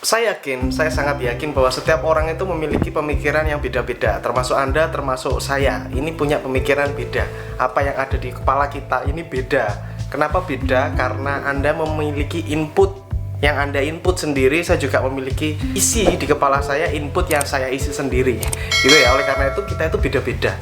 Saya sangat yakin bahwa setiap orang itu memiliki pemikiran yang beda-beda. Termasuk Anda, termasuk saya. Ini punya pemikiran beda. Apa yang ada di kepala kita ini beda. Kenapa beda? Karena Anda memiliki input. Yang Anda input sendiri, saya juga memiliki isi di kepala saya, input yang saya isi sendiri. Gitu ya. Oleh karena itu kita itu beda-beda.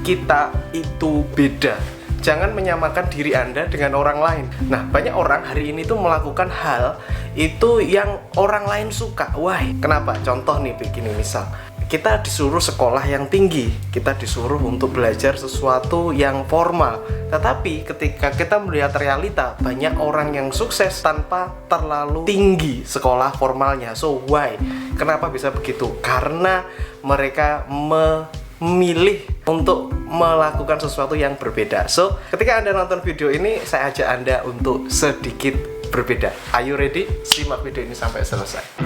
Kita itu beda. Jangan menyamakan diri Anda dengan orang lain. Nah, banyak orang hari ini tuh melakukan hal itu yang orang lain suka. Wah, kenapa? Contoh nih begini, misal kita disuruh sekolah yang tinggi, kita disuruh untuk belajar sesuatu yang formal. Tetapi ketika kita melihat realita, banyak orang yang sukses tanpa terlalu tinggi sekolah formalnya. So why? Kenapa bisa begitu? Karena mereka memilih untuk melakukan sesuatu yang berbeda. So, ketika Anda nonton video ini, saya ajak Anda untuk sedikit berbeda. Are you ready? Simak video ini sampai selesai.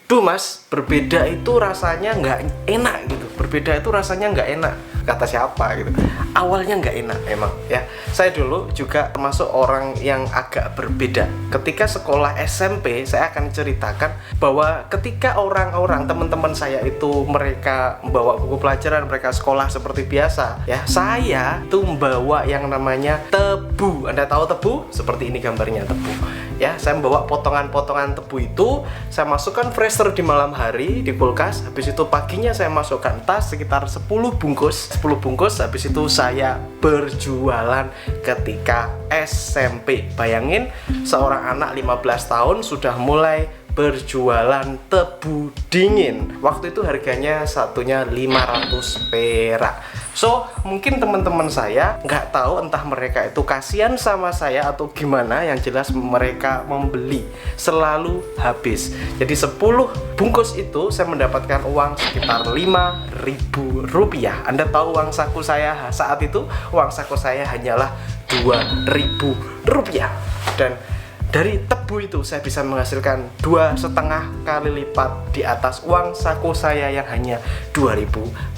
Duh mas, berbeda itu rasanya nggak enak gitu. Berbeda itu rasanya nggak enak. Kata siapa gitu. Awalnya nggak enak emang ya. Saya dulu juga termasuk orang yang agak berbeda. Ketika sekolah SMP, saya akan ceritakan bahwa ketika orang-orang teman-teman saya itu mereka membawa buku pelajaran, mereka sekolah seperti biasa ya. Saya tuh membawa yang namanya tebu. Anda tahu tebu? Seperti ini gambarnya tebu. Ya, saya membawa potongan-potongan tebu itu, saya masukkan freezer di malam hari di kulkas. Habis itu paginya saya masukkan tas sekitar 10 bungkus. Habis itu saya berjualan ketika SMP. Bayangin, seorang anak 15 tahun sudah mulai berjualan tebu dingin. Waktu itu harganya satunya 500 perak. So, mungkin teman-teman saya nggak tahu entah mereka itu kasihan sama saya atau gimana. Yang jelas mereka membeli selalu habis. Jadi 10 bungkus itu saya mendapatkan uang sekitar 5.000 rupiah. Anda tahu uang saku saya saat itu? Uang saku saya hanyalah 2.000 rupiah. Dan dari tebu itu saya bisa menghasilkan 2,5 kali lipat di atas uang saku saya yang hanya 2.000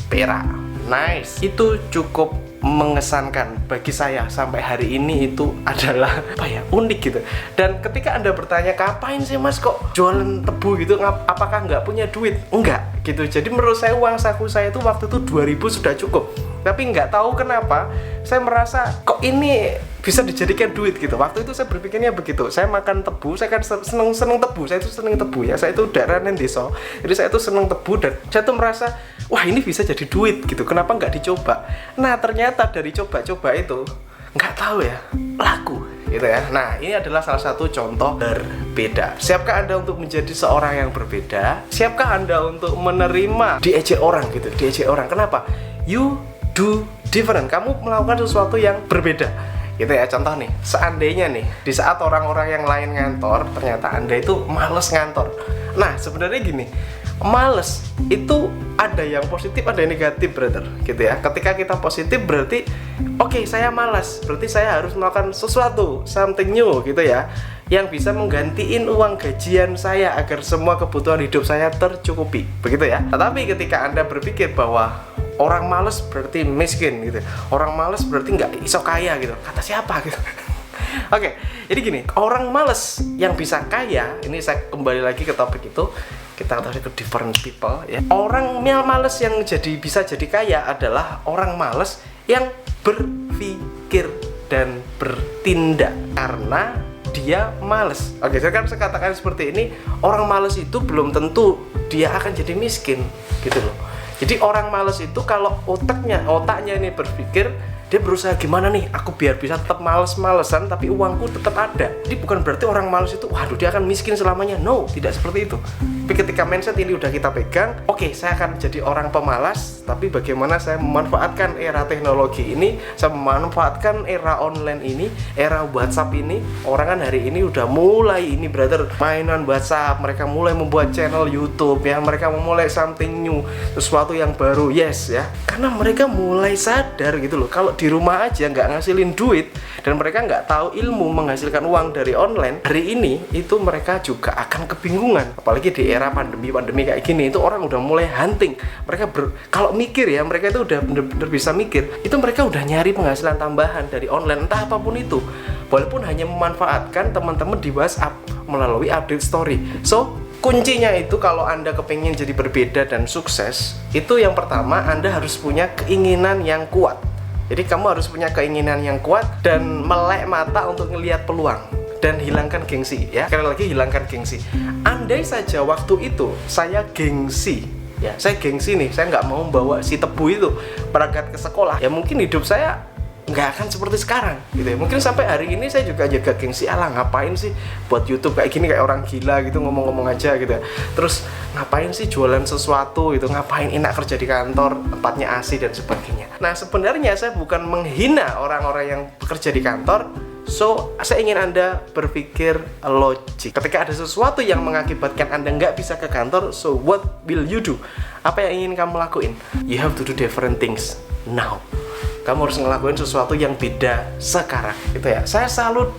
perak. Nice. Itu cukup mengesankan bagi saya sampai hari ini. Itu adalah apa ya, unik gitu. Dan ketika Anda bertanya, ngapain sih mas kok jualan tebu gitu, apakah nggak punya duit? Enggak gitu. Jadi menurut saya uang saku saya itu waktu itu 2.000 sudah cukup. Tapi nggak tahu kenapa saya merasa kok ini bisa dijadikan duit gitu. Waktu itu saya berpikirnya begitu. Saya makan tebu, saya kan seneng tebu. Saya itu seneng tebu ya. Saya itu daerah desa. Jadi saya itu seneng tebu dan saya tuh merasa wah ini bisa jadi duit gitu. Kenapa nggak dicoba? Nah ternyata dari coba-coba itu nggak tahu ya, laku gitu ya. Nah ini adalah salah satu contoh berbeda. Siapkah Anda untuk menjadi seorang yang berbeda? Siapkah Anda untuk menerima diejek orang gitu? Diejek orang. Kenapa? You do different. Kamu melakukan sesuatu yang berbeda gitu ya. Contoh nih, seandainya nih di saat orang-orang yang lain ngantor, ternyata Anda itu males ngantor. Nah sebenarnya gini, males itu ada yang positif, ada yang negatif, brother, gitu ya. Ketika kita positif berarti oke, saya malas, berarti saya harus melakukan sesuatu, something new gitu ya, yang bisa menggantiin uang gajian saya agar semua kebutuhan hidup saya tercukupi, begitu ya. Tetapi ketika Anda berpikir bahwa orang malas berarti miskin gitu, orang malas berarti nggak iso kaya gitu, kata siapa gitu. Oke, jadi gini, orang males yang bisa kaya, ini saya kembali lagi ke topik itu, kita tahu itu different people ya. Orang males yang bisa jadi kaya adalah orang males yang berpikir dan bertindak karena dia males. Oke, saya katakan seperti ini, orang males itu belum tentu dia akan jadi miskin gitu loh. Jadi orang males itu kalau otaknya ini berpikir, dia berusaha gimana nih aku biar bisa tetap males-malesan tapi uangku tetap ada. Jadi bukan berarti orang males itu waduh dia akan miskin selamanya. No, tidak seperti itu. Tapi ketika mindset ini udah kita pegang, oke, saya akan jadi orang pemalas, tapi bagaimana saya memanfaatkan era teknologi ini, saya memanfaatkan era online ini, era WhatsApp ini. Orang kan hari ini udah mulai ini brother, mainan WhatsApp, mereka mulai membuat channel YouTube ya, mereka memulai something new, sesuatu yang baru, yes ya. Karena mereka mulai sadar gitu loh, kalau di rumah aja nggak ngasilin duit dan mereka nggak tahu ilmu menghasilkan uang dari online, hari ini itu mereka juga akan kebingungan. Apalagi di era pandemi kayak gini, itu orang udah mulai hunting. Mereka kalau mikir ya, mereka itu udah bener-bener bisa mikir. Itu mereka udah nyari penghasilan tambahan dari online, entah apapun itu. Walaupun hanya memanfaatkan teman-teman di WhatsApp melalui update story. So, kuncinya itu kalau Anda kepingin jadi berbeda dan sukses, itu yang pertama Anda harus punya keinginan yang kuat. Jadi kamu harus punya keinginan yang kuat dan melek mata untuk ngelihat peluang dan hilangkan gengsi ya. Sekali lagi, hilangkan gengsi. Andai saja waktu itu saya gengsi, ya saya gengsi nih, saya nggak mau bawa si Tebu itu berangkat ke sekolah, ya mungkin hidup saya nggak akan seperti sekarang gitu ya. Mungkin sampai hari ini saya juga jaga gengsi, alah ngapain sih buat YouTube kayak gini, kayak orang gila gitu, ngomong-ngomong aja gitu ya. Terus ngapain sih jualan sesuatu gitu, ngapain enak kerja di kantor, tempatnya AC dan sebagainya. Nah sebenarnya saya bukan menghina orang-orang yang bekerja di kantor. So, saya ingin Anda berpikir logik. Ketika ada sesuatu yang mengakibatkan Anda nggak bisa ke kantor, so what will you do? Apa yang ingin kamu lakuin? You have to do different things now. Kamu harus ngelakuin sesuatu yang beda sekarang, gitu ya. Saya salut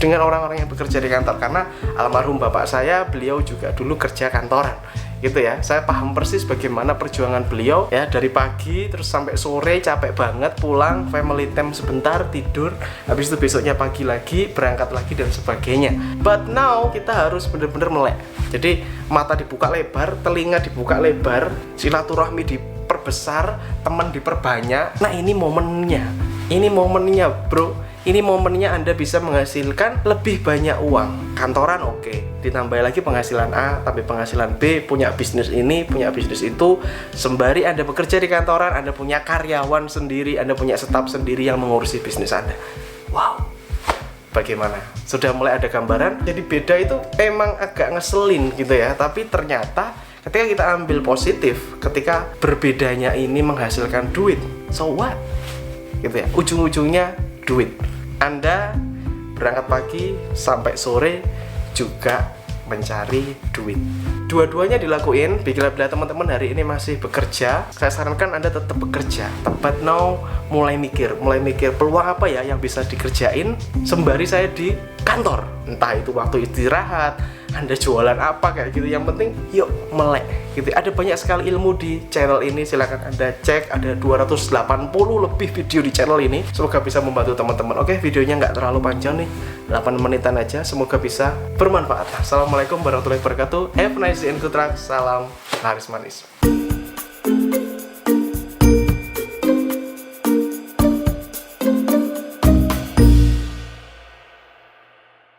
dengan orang-orang yang bekerja di kantor karena almarhum bapak saya, beliau juga dulu kerja kantoran, gitu ya. Saya paham persis bagaimana perjuangan beliau ya, dari pagi terus sampai sore capek banget, pulang family time sebentar, tidur, habis itu besoknya pagi lagi berangkat lagi dan sebagainya. But now kita harus benar-benar melek. Jadi mata dibuka lebar, telinga dibuka lebar, silaturahmi diperbesar, teman diperbanyak. Nah ini momennya bro. Ini momennya Anda bisa menghasilkan lebih banyak uang. Kantoran oke, ditambah lagi penghasilan A, tapi penghasilan B, punya bisnis ini, punya bisnis itu. Sembari Anda bekerja di kantoran, Anda punya karyawan sendiri, Anda punya staf sendiri yang mengurusi bisnis Anda. Wow, bagaimana? Sudah mulai ada gambaran? Jadi beda itu emang agak ngeselin gitu ya, tapi ternyata ketika kita ambil positif, ketika berbedanya ini menghasilkan duit, so what? Gitu ya, ujung-ujungnya duit. Anda berangkat pagi sampai sore juga mencari duit. Dua-duanya dilakuin. Bila teman-teman hari ini masih bekerja, saya sarankan Anda tetap bekerja. But now mulai mikir peluang apa ya yang bisa dikerjain sembari saya di kantor. Entah itu waktu istirahat, Anda jualan apa kayak gitu. Yang penting yuk melek gitu. Ada banyak sekali ilmu di channel ini, silahkan Anda cek. Ada 280 lebih video di channel ini. Semoga bisa membantu teman-teman. Oke, videonya nggak terlalu panjang nih, 8 menitan aja. Semoga bisa bermanfaat. Assalamualaikum warahmatullahi wabarakatuh. Have a nice day and good luck. Salam laris manis.